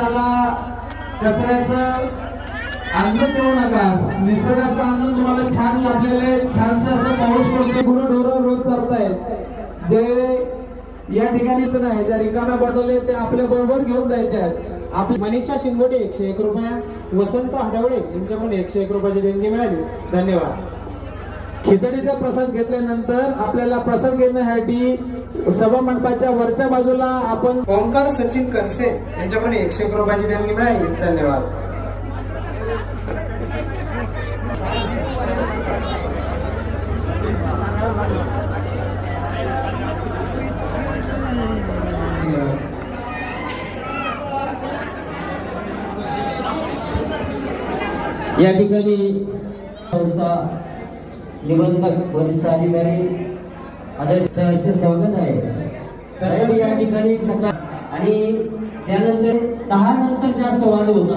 कचऱ्याचा आनंद घेऊ नका, निसर्गाचा आनंद तुम्हाला छान लाभलेले, छानसा असं पाऊस पडतो, गुरंढोरं रोज चालतायत, जे या ठिकाणी तर नाही, ज्या रिकाम्या बॉटल ते आपल्या बरोबर घेऊन जायचे आहेत. आपली मनीषा शिंगोटे 101 रुपया, वसंत हडवळे यांच्याकडून 101 रुपयाची देणगी मिळाली. धन्यवाद. खिचडीचा प्रसाद घेतल्यानंतर आपल्याला प्रसाद घेण्यासाठी सभा मंडपाच्या वरच्या बाजूला आपण ओंकार सचिन कनसे यांच्याकडून 101 रुपयाची देणगी मिळाली. धन्यवाद. या ठिकाणी संस्था निबंधक वरिष्ठ अधिकारी आदरणीय सहर्ष स्वागत आहे. साहेब या ठिकाणी सकाळ आणि त्यानंतर 10 नंतर जास्त वाढ होता.